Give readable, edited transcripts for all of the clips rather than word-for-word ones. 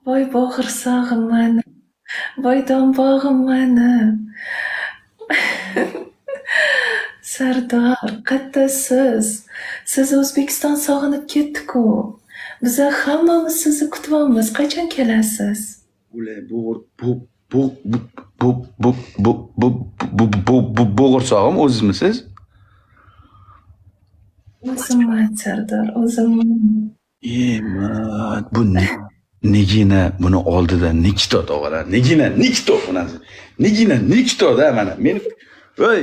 Voy bo'g'irsog'im mani, voy dombog'im mani. Sardor, qattasiz. Siz O'zbekiston sog'inib ketdi-ku. Biza hammamiz sizni kutyapmiz. Qachon kelasiz? Ular bo'g'irsog'im o'zimisiz? O'zimman, Sardor, o'zimman. Bu negina buni oldida nikto tog'alar. Negina nikto bunasi. Negina nikto-da mana. Men voy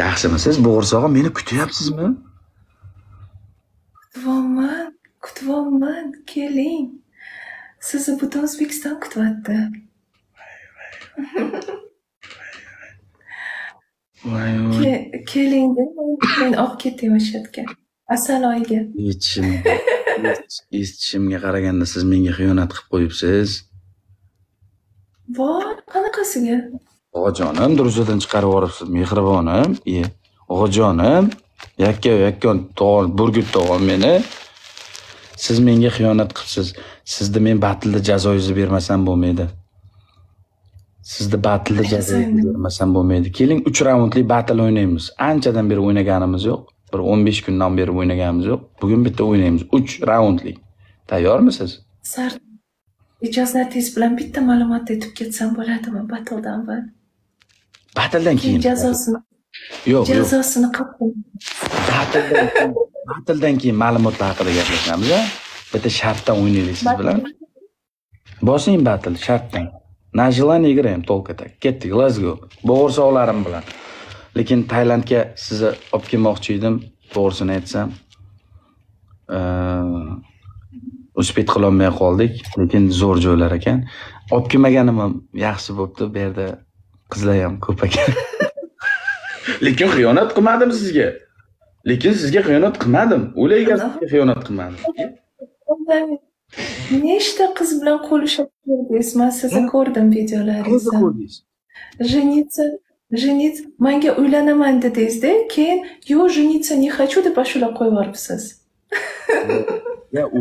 yaxshimisiz? Bo'g'irsog'im, meni kutyapsizmi? Kutyapman, keling. Sizni butun O'zbekiston kutyapti. Keling deb men olib ketdim o'sha yerga. Asal oyiga. Eshitishimga qaraganda siz menga xiyonat qilib qo'yibsiz. Voy, qanaqasiga? Og'ajonim, durzadan chiqarib yuboribsiz, mehribonim. Og'ajonim, yakka-yakka burgut tog'am meni. Siz menga xiyonat qilibsiz. Sizni men batilda jazoingizni bermasam bo'lmaydi. Keling 3 raundli battle o'ynaymiz. Anchadan beri o'ynaganimiz yo'q. Bir 15 kundan beri o'ynaganimiz yo'q. Bugun bitta o'ynaymiz. 3 raundli. Tayyormisiz? Ijozatingiz bilan bitta ma'lumot aytib ketsam bo'ladimi battledan avval? Battledan keyin jazosini. Yo'q. Jazosini qabul. Battledan keyin ma'lumotlar haqida gaplashamiz, a? Bitta shartdan o'ynaylik siz bilan. Bosing battle shartdan. Na желание играем, только так. Ketdik, let's go. Bo'g'irsoqlarim bilan. Lekin Tailandga sizni olib kelmoqchi edim, to'g'risini aytsam. Uspet qila olmay qoldik, lekin zo'r joylar ekan. Olib kelmaganim ham yaxshi bo'pti, bu yerda qizlar ham ko'p ekan. Lekin xiyonat qilmadim sizga. O'ylaygan sizga xiyonat qilmadim. Nechta qiz bilan qo'lishib yurdingiz? Men sizni ko'rdim videolaringizni. Жениться, menga uylanaman dedingiz-da, keyin "Yo, жениться не хочу" deb ashula qo'yib yuboribsiz. Ya u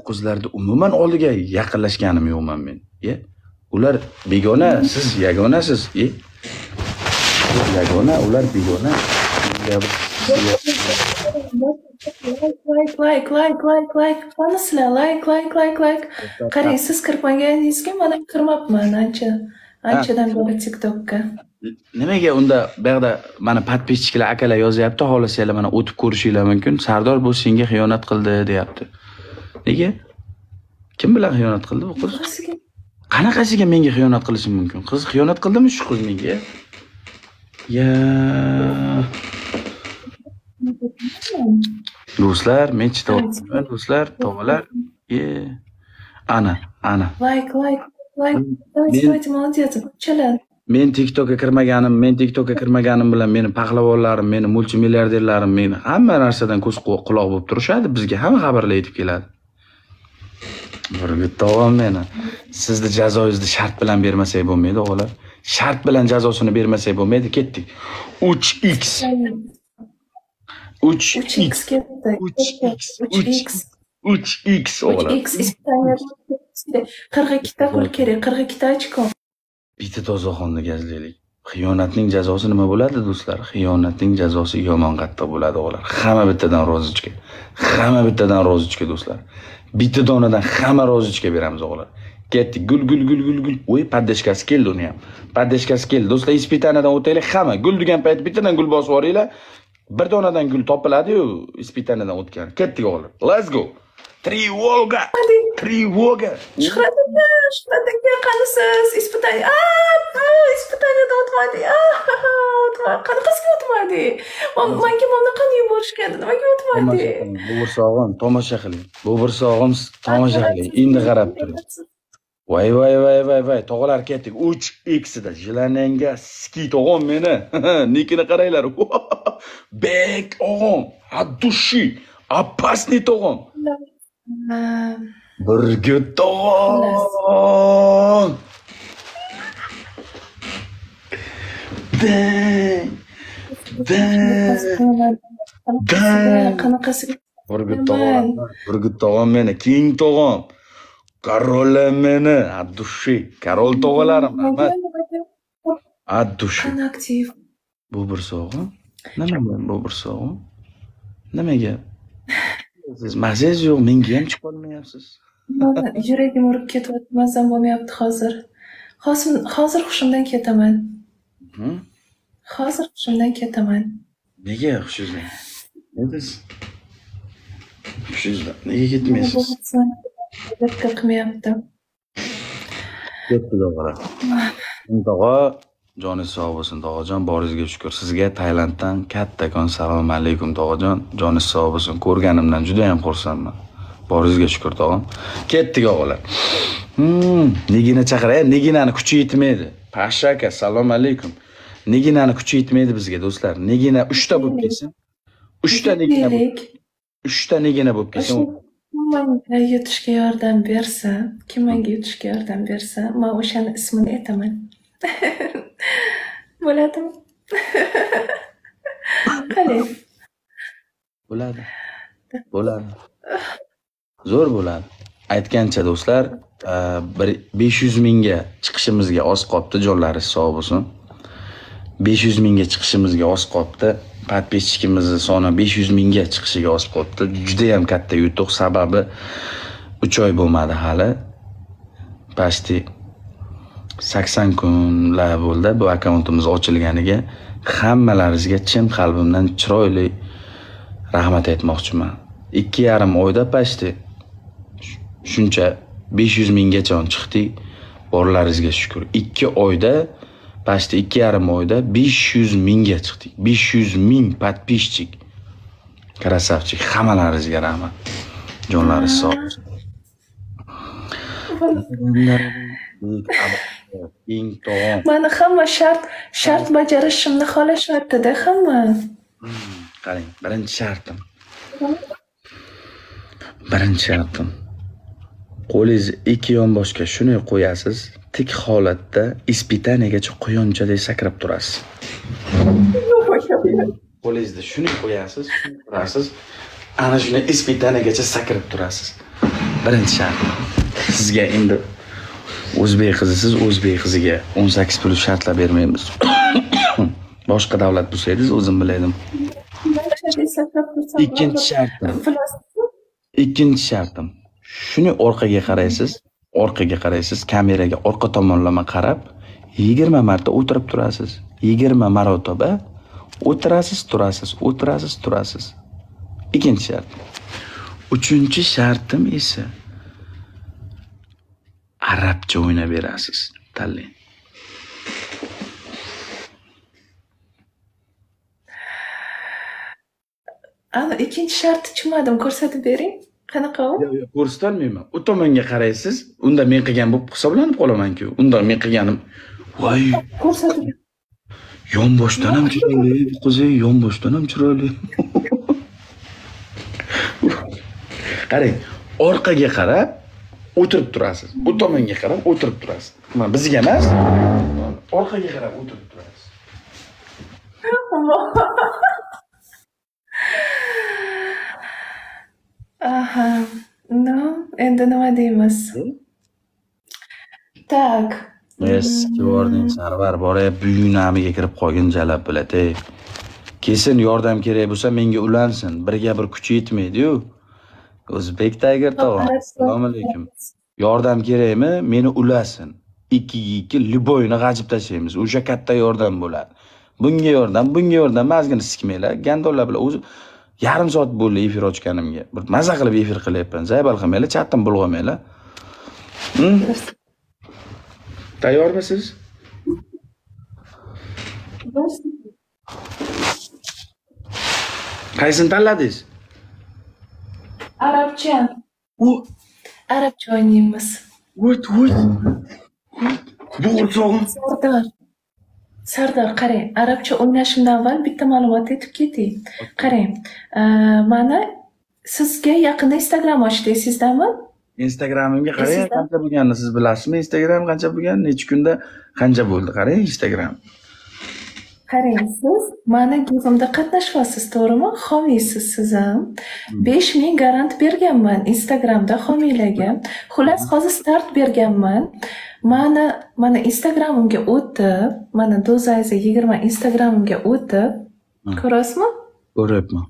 qizlarga umuman oldiga yaqinlashganim yo'qman men. Ular begona, siz yagonasiz. Yagona, ular begona. Like. Qanisilar? Like. Qarang, siz kirmaganingizga men kirmabman anchadan beri TikTokka. Nimaga unda bu yerda mana podpischilar akalar yozyapti, xohlasanglar mana o'tib ko'rishinglar mumkin. Sardor bu senga xiyonat qildi, deyapti. Nega? Kim bilan xiyonat qildi bu qiz? Qanaqasiga menga xiyonat qilishi mumkin? Qiz xiyonat qildimi shu qiz menga? Do'stlar, men chityapman, do'stlar, tog'alar. Ana. Like. Давайте, молодец. Chalon. Men TikTokka kirmaganim bilan meni pahlavonlarim, meni multimilliarderlarim, meni hamma narsadan ko'z quloq bo'lib turishadi. Bizga hamma xabarlar yetib keladi. Burgut tog'am meni. Sizni jazoingizni shart bilan bermasak bo'lmaydi, o'g'lar. Shart bilan jazosini bermasak bo'lmaydi, ketdik. 3x. 3x o'g'lar. 3x Ispaniyada 42 ta pul kerak, 42 ochko. Bitta tozaxonni gazlaylik. Xiyonatning jazosi nima bo'ladi, do'stlar? Xiyonatning jazosi yomon qattiq bo'ladi, o'g'lar. Hamma bittadan rozichka, do'stlar. Bitta donadan hamma rozichka beramiz, o'g'lar. Ketdik, gul. O'y, paddeshkasi keldi uni ham. Do'stlar, ispitanadan o'taylik, hamma gul degan payt bittadan gul bosib yuboringlar. Bir donadan gul topiladi-yu, ispitanadan o'tgan. Ketdik, o'g'lar. Let's go. Тревога! Shuhratga qanisiz? Испытаниyadan o'tmadi. Qanaqasiga o'tmadi? Menga mana qanday yuborishgandi? Nimaga o'tmadi? Bo'g'irsog'im, tomosha qiling. Endi qarab turing. Voy. Tog'alar ketdik. 3x da jilananga skit o'g'im meni. Nikini qaranglar. Bek o'g'im, addushi, опасный tog'im. Burgut tog'am. Qanaqasiga Burgut tog'am meni, King tog'am, Karola meni, от души. Karol tog'alarim, rahmat. От души. Qani aktiv. Bu bir sovg'a. Nima bu bir sovg'a? Nimaga? Siz mazangiz yo'q, menga ham chiqib olmayapsiz. Yuragim urib ketyapti, mazam bo'lmayapti hozir. Hozir hushimdan ketaman. Hozir hushimdan ketaman. Nega hushingizdan? Hushingizdan nega ketmaysiz? Dikkat qilmayapti. Ketdi tog'alar. Tog'a, joningiz sog' bo'lsin tog'ajon, boringizga shukr. Sizga Tailanddan kattakon salom alaykum tog'ajon. Joningiz sog' bo'lsin. Ko'rganimdan juda ham xursandman. Boringizga shukr tog'am. Ketdik o'g'lar. Nigina chaqiray, Niginani kuchi yetmaydi. Pasha aka, salom alaykum. Niginani kuchi yetmaydi bizga do'stlar. Nigina 3 ta bo'lib kelsin. 3 ta Nigina. 3 ta Nigina bo'lib kelsin. Kim menga yutishga yordam bersa, kim menga yutishga yordam bersa, men o'shani ismini aytaman. Bo'ladimi? Qani? Bo'ladi. Bo'ladi. Zo'r bo'ladi. Aytgancha do'stlar, 500 mingga chiqishimizga oz qolibdi, jonlaringiz sog' bo'lsin. 500 mingga chiqishimizga oz qolibdi. Podpisчикimizni soni 500 mingga chiqishiga oz qolibdi. Juda ham katta yutuq, sababi 3 oy bo'lmadi hali. Pasti 80 kunlar bo'ldi bu akkauntimiz ochilganiga. Hammalaringizga chin qalbimdan chiroyli rahmat aytmoqchiman. 2,5 oyda pasti shuncha 500 minggacha chiqdik. Borlaringizga shukr. 2 oyda pasti 2,5 oyda 500 mingga chiqdik. 500 ming podpisчик. Krasavchik, hammalaringizga rahmat. Jonlaringiz sog' bo'lsin. Mani hamma shart bajarishimni xohlashyapti-da hamma. Qarang, birinchi shartim. Qo'lingizni ikki yonboshga shuni qo'yasiz, tik holatda ispitaniyagacha quyonchadek sakrab turasiz. Qo'lingizni shuni qo'yasiz, turasiz, ana shuni ispitaniyagacha sakrab turasiz. Birinchi shart. Sizga endi o'zbek qizisiz, o'zbek qiziga 18+ shartlar bermaymiz. Boshqa davlat bo'lsangiz o'zim biladim. Ikkinchi shartim. Shuni orqaga qaraysiz, kameraga orqa tomonlama qarab, 20 marta o'tirib turasiz. 20 marotaba o'tirasiz. Ikkinchi shart. Uchinchi shartim esa arabcha o'ynab berasiz. Tanlang. Ana ikkinchi shartni tushunmadim, ko'rsatib bering. Qanaqa u? Yo'q, ko'rsatolmayman. U tomonga qaraysiz, unda men qilgan bo'lib hisoblanib qolaman-ku. Unda men qilganim voy, ko'rsatib. Yonboshdan ham chiroyli, qizi, yonboshdan ham chiroyli. Qarang, orqaga qarab o'tirib turasiz. U tomonga qarab o'tirib turasiz. Mana bizga emas, orqaga qarab o'tirib turasiz. Aha, no, endi nima deymiz? Tak. Eski bording Sarvar borib buyunamiga kirib qolgan jalab biladi. Kesin yordam kerak bo'lsa menga ulansin. Birga bir kuchi yetmaydi-yu. O'zbek Tiger tog'am. Assalomu alaykum. Yordam kerakmi? Meni ulasin. 2 liboyni g'ajib tashlaymiz. O'sha katta yordam bo'ladi. Bunga yordam, mazgina sikmanglar. Gandonlar bilan o'zi yarim soat bo'ldi efir ochganimga. Bir maza qilib efir qilyapman. Zaybal qilmanglar, chatdan bulg'amanglar. Tayyormisiz? Qaysini tanladingiz? Arabcha. Arabcha o'ynaymiz. Bu o'rtog'im. Sardor, qarang, arabcha o'ynashimdan avval bitta ma'lumot aytib ketay. Qarang, mana sizga yaqinda Instagram ochdik, sizdami? Instagramimga qarang, qancha bo'lganini siz bilasizmi? Instagram qancha bo'lgan? Necha kunda qancha bo'ldi? Qarang, Instagram. Qarang, siz mani gapimda qatnashyapsiz, to'g'rimi? Homiysiz siz ham. 5000 garant berganman Instagramda homiylarga. Xullas, hozir start berganman. Mana Instagramimga o'tib, mana Do'zayza20 Instagramimga o'tib, ko'rasizmi? Ko'ryapman.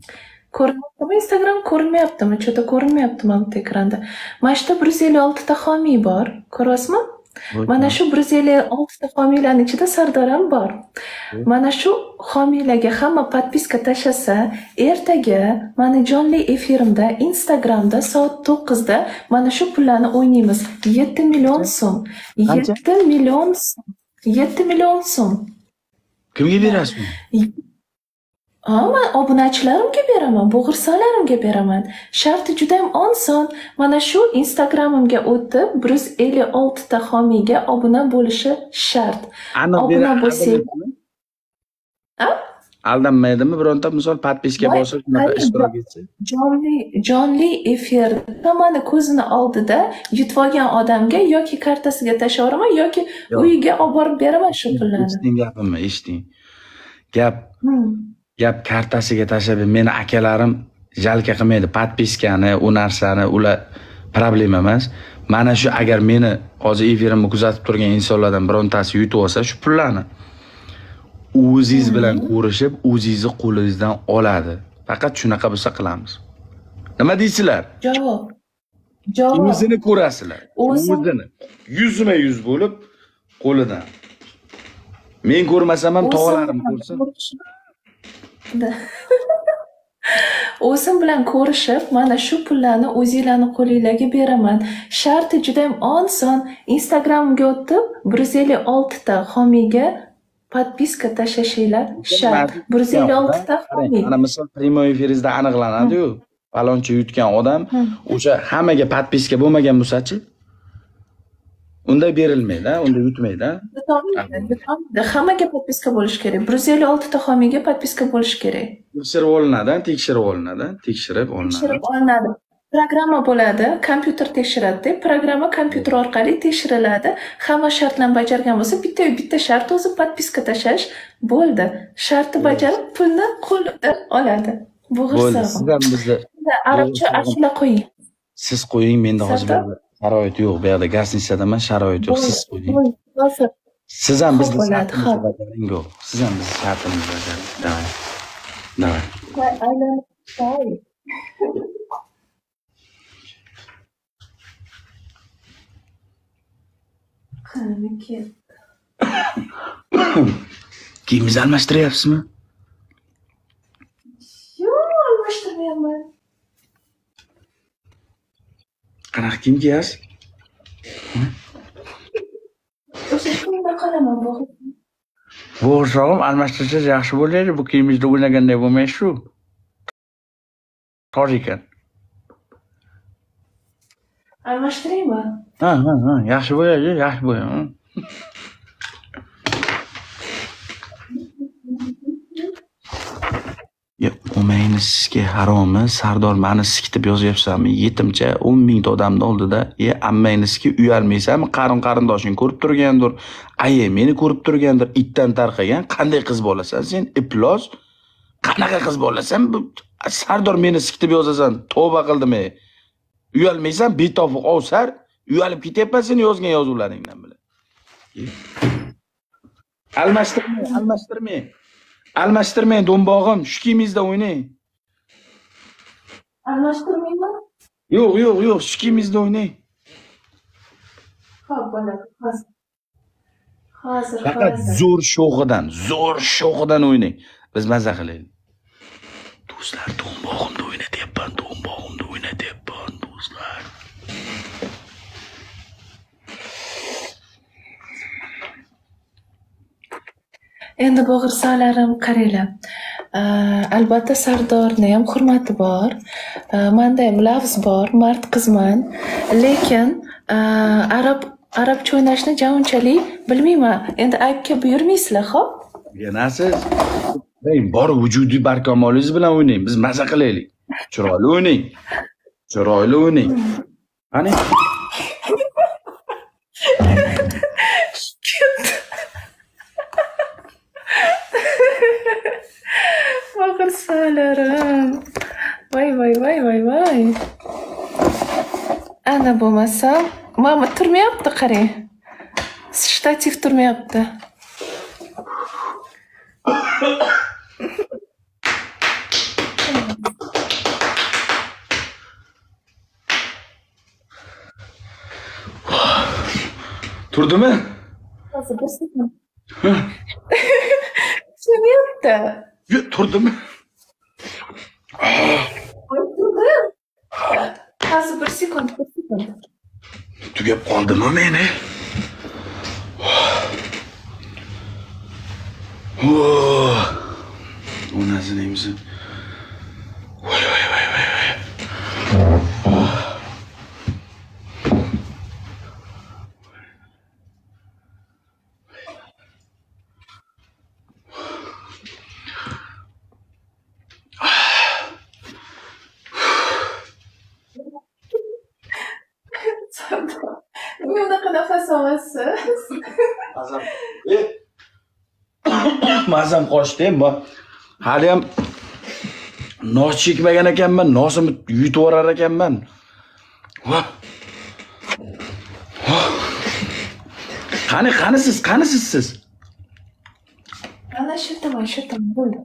Ko'rinyaptimi? Instagram ko'rinmayaptimi? Cho'ta ko'rinmayapti mana bu ekranda. Mana shu 156 ta homiy bor. Ko'ryapsizmi? Mana shu 156 ta homiylarning ichida Sardor ham bor. Mana shu homiylarga hamma podpiska tashlasa, ertaga mani jonli efirimda Instagramda soat 9 da mana shu pullarni o'ynaymiz. 7 million so'm. 7 million so'm. 7 million so'm. Kimga berasiz? Men obunachilarimga beraman, bo'g'irsalarimga beraman. Sharti juda ham oson. Mana shu Instagramimga o'tib 156 ta homiyga obuna bo'lishi shart. Obuna bo'lsangiz, aldanmaydimi bironta misol podpiska bosib shunaqa ishtirok etsa? Jonli efirda mani ko'zini oldida yutib olgan odamga yoki kartasiga tashlayveraman yoki uyiga olib borib beraman shu pullarni. Eshiting gapimni, eshiting. Gap kartasiga tashlab, meni akalarim jalka qilmaydi podpiskani, u narsani, ular problema emas. Mana shu agar meni hozir efirimni kuzatib turgan insonlardan birontasi yutib olsa, shu pullarni o'zingiz bilan ko'rishib, o'zingizni qo'lingizdan oladi. Faqat shunaqa bo'lsa qilamiz. Nima deysizlar? Javob. O'zini ko'rasizlar. O'zini. Yuzma yuz bo'lib qo'lidan. Men ko'rmasam ham tog'alarim ko'rsin. O'zim bilan ko'rishib, mana shu pullarni o'zingizlarning qo'lingizga beraman. Sharti juda ham oson. Instagramga o'tib 156 ta homiyga podpiska tashlashinglar shart. 156 ta homiy. Mana misol primoy efiringizda aniqlanadi-ku. Falonchi yutgan odam o'sha hammaga podpiska bo'lmagan bo'lsa-chi? Unda berilmaydi, unda yutmaydi. Hammaga podpiska bo'lish kerak. 156 ta homiyga podpiska bo'lish kerak. Tekshirib olinadi. Tekshirib olinadi. Programma bo'ladi, kompyuter tekshiradi. Programma kompyuter orqali tekshiriladi. Hamma shartlarni bajargan bo'lsa, bitta shart o'zi podpiska tashlash bo'ldi. Shartni bajarib, pulni qo'lida oladi. Bo'ldi. Siz ham bizni arabcha ashula qo'ying. Siz qo'ying, menda hozir sharoit yo'q. Bu yerda garsnisada emas, sharoit yo'q. Siz qo'ying. Siz ham bizni shartimizni bajaring. Siz ham bizni shartimizni bajaring. Davay. Kiyingizni almashtiryapsizmi? Yo'q, almashtirmayapman. Qanaqa kiyim kiyasiz? O'sha kiyimda qolaman, bo'g'irchog'im almashtirsangiz yaxshi bo'ladi. Bu kiyimingizda o'ynaganday bo'lmaysiz-ku. Tor ekan. Almashtiraymi? Ha, yaxshi bo'ladi, yaxshi bo'ladi. O'mayni sizga haromi, Sardor meni sikitib yozyapsanmi? Yetimcha 10 mingta odamning oldida, ammangni sizga uyalmaysanmi? Qarindoshing ko'rib turgandir, aye meni ko'rib turgandir, itdan tarqagan. Qanday qiz bo'lasan sen? Iplos. Qanaqa qiz bo'lasan? Sardor meni sikitib yozasan, tavba qildim. Uyalmaysan, betofiq ovsar, uyalib ketyapman sen yozgan yozuvlaringdan bilan. Almashtirmang, do'mbog'im, shu kiyimingizda o'ynang. Almashtirmayman? Yo'q, shu kiyimingizda o'ynang. Xo'p, bo'ladi, hozir. Faqat zo'r sho'g'idan o'ynang. Biz maza qilaylik. Do'stlar, do'mbog'imda o'ynatyapman, do'stlar. Endi bo'g'irsalarim, qaranglar. Albatta Sardorni ham hurmati bor. Menda ham lafz bor, mard qizman. Lekin arabcha o'ynashni unchalik bilmayman. Endi aybga buyurmaysizlar, xo'p? Yanasiz. Bor vujudiy barkamolingiz bilan o'ynang. Biz maza qilaylik. Chiroyli o'ynang. Qani? bo'g'irsalarim. Voy. Ana bo'lmasam, mana turmayapti, qarang. Shtativ turmayapti. Turdimi? Hozir bir sekund. Turmayapti. Turdimi? Turdim. Hozir bir sekund. Tugab qoldimi meni? Onasini neyimiz? Voy. Niye unaqa nafas olasiz? Mazam qochdi. Hali ham nos chekmagan ekanman, nosimni yutib yuborar ekanman. Qani siz? Ana shirtaman, bo'ldi.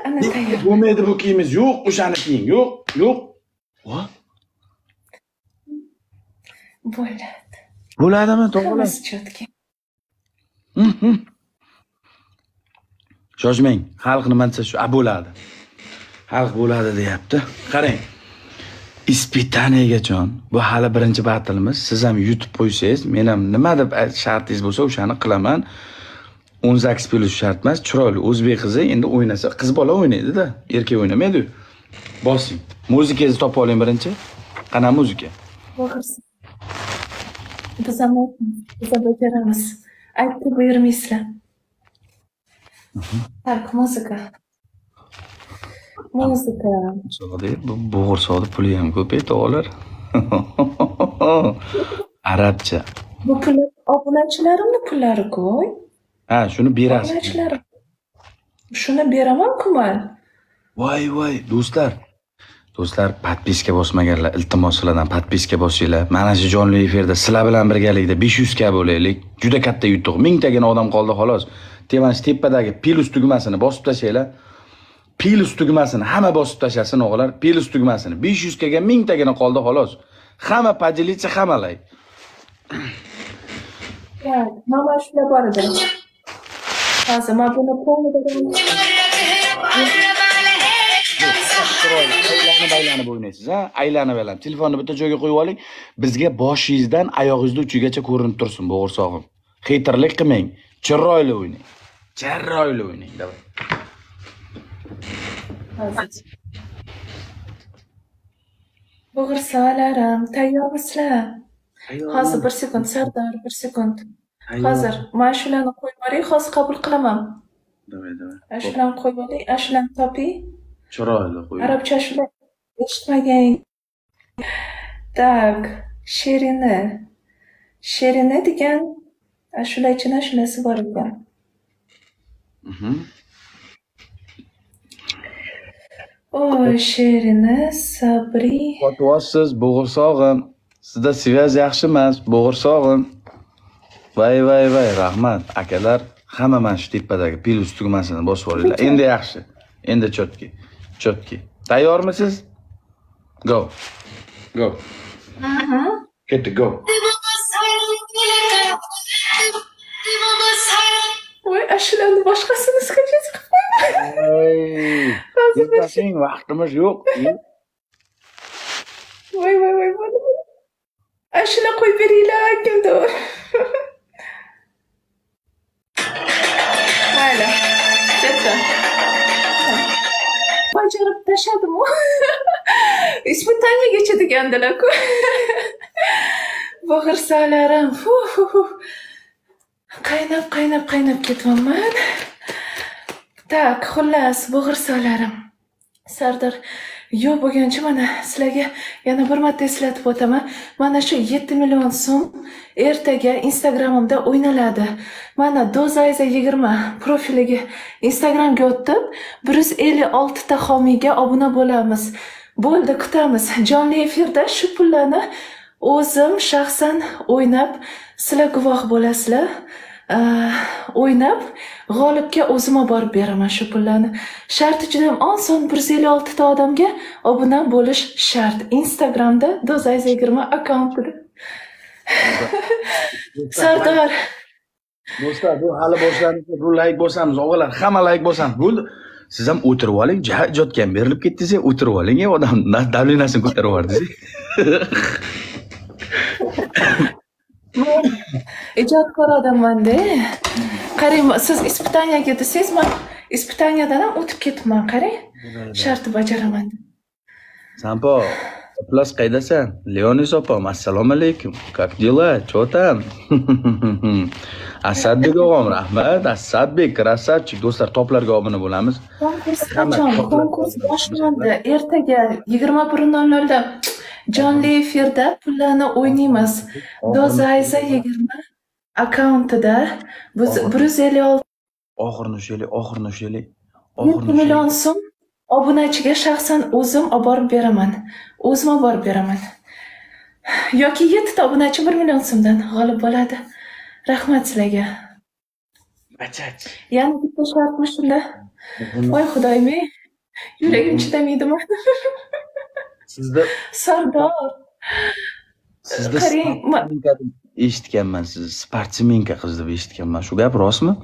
Ana tayyor. Bo'lmaydi bu kiyimiz. Yo'q, o'shani kiying. Yo'q. Bo'ladi. Bo'ladimi, to'g'ri? Hammasi chotki. Shoshmang. Xalq nima desa shu, bo'ladi. Xalq bo'ladi deyapti. Qarang. Ispitaniyaga bu hali birinchi batilimiz. Siz ham yutib qo'ysangiz, men ham nima deb shartingiz bo'lsa, o'shani qilaman. 18+ shart emas, chiroyli o'zbek qizi endi o'ynasa, qiz bola o'ynaydi-da, erkak o'ynamaydi. Bosing. Muzikangizni topib oling birinchi. Qanaqa muzika? Bo'g'irsa. Biz ham bajaramiz. Aytib buyurmaysizlar. Tak, muzika. Bu bo'g'irsoqni puli ham ko'p to'g'rilar. Arabcha. Bu pul obunachilarimning pullari-ku. Shuni berasiz. Obunachilarim. Shuni beraman-ku men. Voy, do'stlar. Do'stlar, podpiska bosmaganlar, iltimos sizlardan podpiska bosinglar. Mana shu jonli efirda sizlar bilan birgalikda 500 ga bo'laylik. Juda katta yutuq. 1000 tagina odam qoldi xolos. Tepadagi plus tugmasini bosib tashlaylar. Plus tugmasini hamma bosib tashlasin o'g'illar. Plus tugmasini 500 ga 1000 tagina qoldi xolos. Hamma поделиться, hamma like. Mana shunday bor edi. Hozir men buni qo'lida aylanib o'ynaysiz, aylanib. Telefonni bitta joyga qo'yib oling. Bizga boshingizdan oyog'ingizning uchigacha ko'rinib tursin, bo'g'irsoqim. Xeytirlik qilmang. Chiroyli o'ynang. Davay. Bo'g'irsoqlarim, tayyormisizlar? Hozir bir sekund, Sardor, bir sekund. Hozir men shularni qo'yib yuboray, hozir qabul qilaman. Davay. Shularni qo'yib oling, shularni toping. Chiroyli qo'ying. Arabcha shular eshitmagan. Tak, Sherina degan shular ichida shunasi bor ekan. Oy, Sherina, Sabri. Qo'tyapsiz, bo'g'irsoqim. Sizda sviyaz yaxshi emas, bo'g'irsoqim. Voy, rahmat. Akalar, hamma mana shu tepadagi plus tugmasini bosib olinglar. Endi yaxshi. Endi chotki. Tayyormisiz? Go. Ketdi, go. Voy, shularni boshqasini sketch qilib qo'yma. Hozir vaqtimiz yo'q. Voy. Shular qo'yib beringlar, kimdir. Mayli. Ketdi. Bajarib tashladim-ku. Ispitaniyaga degandilar-ku. Bo'g'irsoqlarim. Qaynab ketyapman. Tak, xullas, bo'g'irsoqlarim. Sardor, yo'q bo'lgancha mana sizlarga yana bir marta eslatib o'taman. Mana shu 7 million so'm ertaga Instagramimda o'ynaladi. Mana Dozayza20 profiliga Instagramga o'tib, 156 ta homiyga obuna bo'lamiz. Bo'ldi, kutamiz. Jonli efirda shu pullarni o'zim shaxsan o'ynab, sizlar guvoh bo'lasizlar. O'ynab, g'olibga o'zim olib borib beraman shu pullarni. Sharti juda ham oson, 156 ta odamga obuna bo'lish shart. Instagramda Dozayza20 akkauntida. Sardor, Do'stlar, bu hali boshlanish, bu like bosamiz, o'g'illar, hamma like bosamiz. Bo'ldi. Siz ham o'tirib oling, ijodga berilib ketdingiz, o'tirib oling, odam davlenasini ko'tarib yubordingiz. men ijodkor odamman-da. Qarang, siz ispitaniyaga desangiz, men ispitaniyadan ham o'tib ketibman, qarang. Shartni bajaraman. Sampo, Plus qaydasan? Leonis opam, assalomu alaykum. Как дела? Что там? Asadbek o'g'am, rahmat. Asadbek, krasavchik. Do'stlar, toplarga obuna bo'lamiz. Konkurs boshlandi. Ertaga 21:00 da jonli efirda pullarni o'ynaymiz. Dozayza20 akkauntida 156 Oxirini ushlaylik. 7 million so'm obunachiga shaxsan o'zim olib borib beraman. Yoki 7 ta obunachi 1 million so'mdan g'olib bo'ladi. Rahmat sizlarga. Bachach. Yana bitta shartmi shunda? Voy xudoyim, yuragim chidamaydimi? Sizda Sardor. Qarang, eshitganman, siz sportsmenka qiz deb eshitganman. Shu gap rostmi?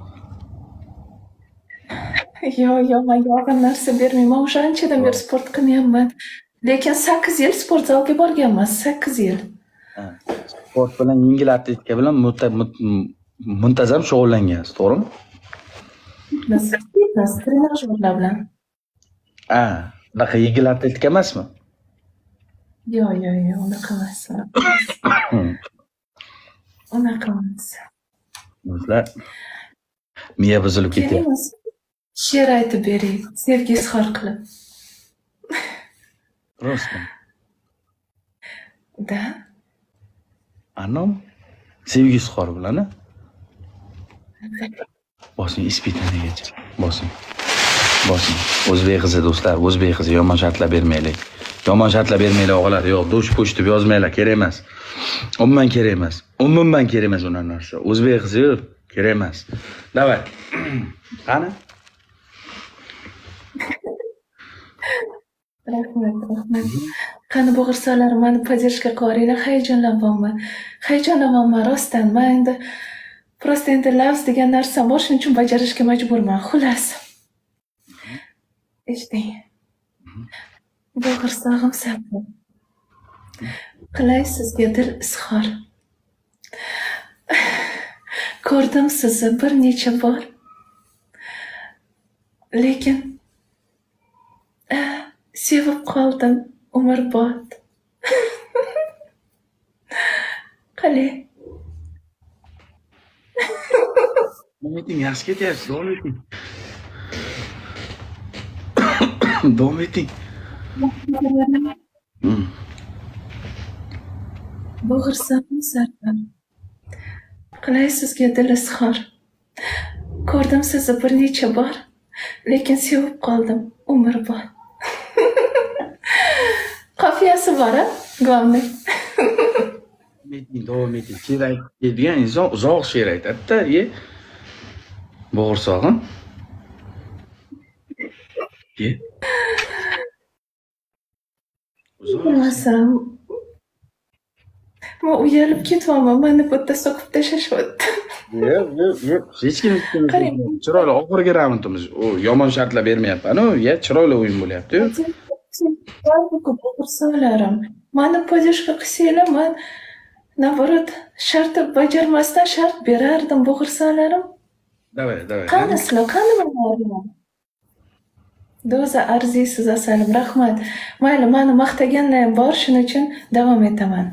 Yo'q, men yo'g'on narsa bermayman. O'sha anchadan beri sport qilmayapman. Lekin 8 yil sport zalga borganman, 8 yil. Sport bilan, yengil atletika bilan muntazam shug'ullangansiz, to'g'rimi? Fitness, trenajyorlar bilan. Bunaqa yengil atletika emasmi? Yo'q, unaqa emas. Unaqa emas. Do'stlar, miya buzilib ketyapti. She'r aytib bering, sevgi izhor qilib. Rostmi? Da. Anom sevgi izhori bilan bosing, ispitanigacha. Bosing. O'zbek qizi do'stlar, o'zbek qizi, yomon shartlar bermaylik. O'g'illar. Yo'q, do'sh po'sh deb yozmanglar, kerak emas. Umuman kerak emas unar narsa. O'zbek qizi yo'q, kerak emas. Davay. Qani? Rahmat. Qani bo'g'irsoqlarim, meni podдержка qilaringlar, hayajonlanyapman rostdan. Men endi prosta lavz degan narsam bor, shuning uchun bajarishga majburman. Xullas. Eshiting. Bo'g'irsoqim Sabri. Qilay sizga dil izhor. Ko'rdim sizni bir necha bor. Lekin sevib qoldim umrbod. Qalay? Davom yaxshi ketyapsiz, davom eting. Bo'g'irsoqim Sardor. Qilay sizga dil izhor. Ko'rdim sizni bir necha bor, lekin sevib qoldim umrbod. Qafiyasi bor-a? Globni. Davom eting. She'r aytadigan inson uzoq she'r aytadi-da, bo'g'irsoqim. Bilmasam. Men uyalib ketyapman, meni bu yerda so'qib tashlashibdi. Yo'q. Hech kim chiroyli oxirgi raundimiz. Yomon shartlar bermayapman. Chiroyli o'yin bo'lyapti-yu. Bo'g'irsoqlarim, meni podдержка qilsanglar, men naborot shartni bajarmasdan shart berardim bo'g'irsoqlarim. Davay. Qani sizlar, qani men? Doza arziysiz asalim, rahmat. Mayli, meni maqtaganlar ham bor, shuning uchun davom etaman.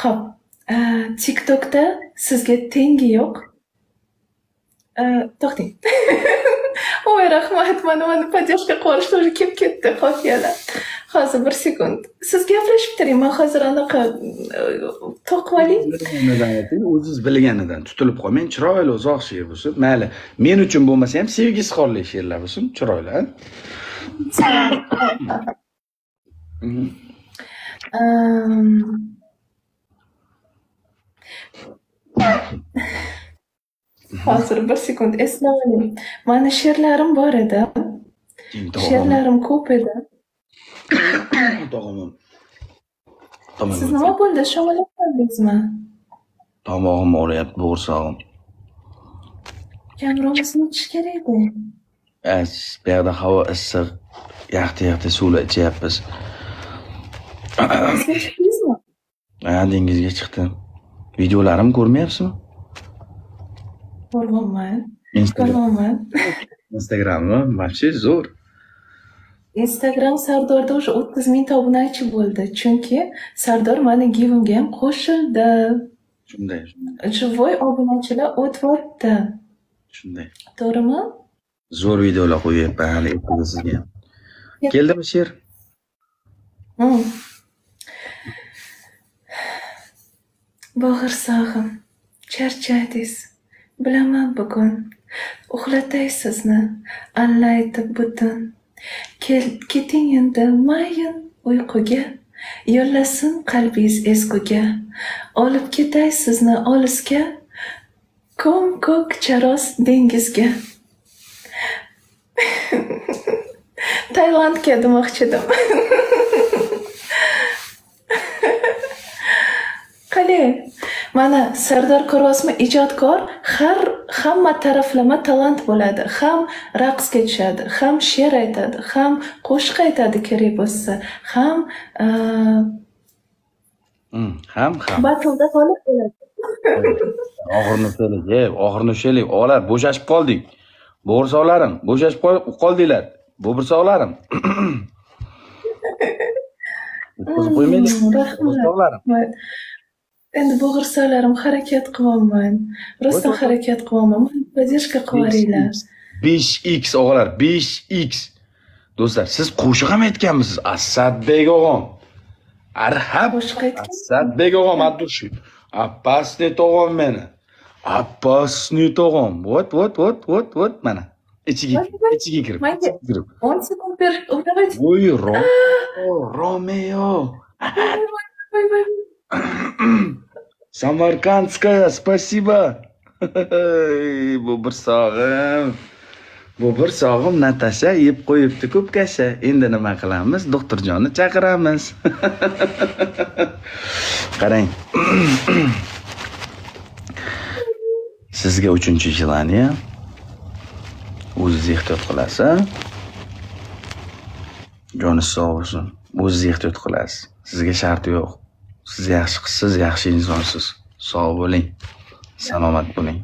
Xo'p, TikTokda sizga tengi yo'q. To'xting. Voy, rahmat. Mana podдержка qilishga уже kelib ketdi xofiyalar. Hozir 1 sekund. Siz gaplashib turing. Men hozir anaqa to'qib oling. O'zingiz bilganidan tutilib qolmang. Chiroyli uzoq she'r bo'lsin. Mayli. Men uchun bo'lmasa ham sevgisi xorli she'rlar bo'lsin. Chiroyli. Hozir 1 sekund eslamadim. Mani she'rlarim bor edi. She'rlarim ko'p edi. Tomog'im. Siz nima bo'ldi? Sho'ng'ilib qoldingizmi? Tomog'im og'riyapti, bo'g'irsoqim. Kamromasini ichish kerak edi. Bu yerda havo issiq. Yaxta suvlar ichyapmiz. Sizga chiqdingizmi? Dengizga chiqdim. Videolarim ko'rmayapsizmi? Ko'rmayman. Instagrammi? Вообще zo'r. Instagram Sardorda уже 30 ming obunachi bo'ldi. Chunki Sardor meni givimga ham qo'shildi. Shunday. Живой obunachilar o'tibdi. Shunday. To'g'rimi? Zo'r videolar qo'yyapman hali sizga ham. Keldimi she'r? Bo'g'irsog'im, charchadingiz. Bilaman bugun. Uxlatay sizni, allaytib butun. Keting endi mayin uyquga. Yo'llasin qalbingiz ezguga. Olib ketay sizni olisga. Ko'k charos dengizga. Tailandga demoqchi edim. Qani, mana Sardor ko'ryapsizmi, ijodkor hamma taraflama talant bo'ladi. Ham raqsga tushadi, ham she'r aytadi, ham qo'shiq aytadi kerak bo'lsa, ham battle'da g'olib bo'ladi. Oxirni ushlaylik. Olar, bo'shashib qoldik. Bo'g'irsoqlarim, bo'shashib qoldinglar. Bo'g'irsoqlarim. O'tkazib qo'ymaylik. Bo'g'irsoqlarim. Endi bo'g'irsoqlarim harakat qilyapman. Rostdan harakat qilyapman. Podдержка qilaringlar. 5x o'g'lar, 5x. Do'stlar, siz qo'shiq ham aytganmisiz? Asadbek o'g'am. Arhab qo'shiq aytgan. Asadbek o'g'am, Abdushu. Appasni tog'am meni. Appasni tog'am. What mana. İçiga kirib. 10 sekund ber. Voy, Romeo. Samarkandskaya, спасибо. Bu bir sog'im Natasha yeb qo'yibdi ko'p kasha. Endi nima qilamiz? Doktorjonni chaqiramiz. Qarang. Sizga 3-jilaniya. O'zingiz ehtiyot qilasiz. Joningiz sog' bo'lsin. O'zingiz ehtiyot qilasiz. Sizga shart yo'q. Siz yaxshi qizsiz, yaxshi insonsiz. Sog' bo'ling. Salomat bo'ling.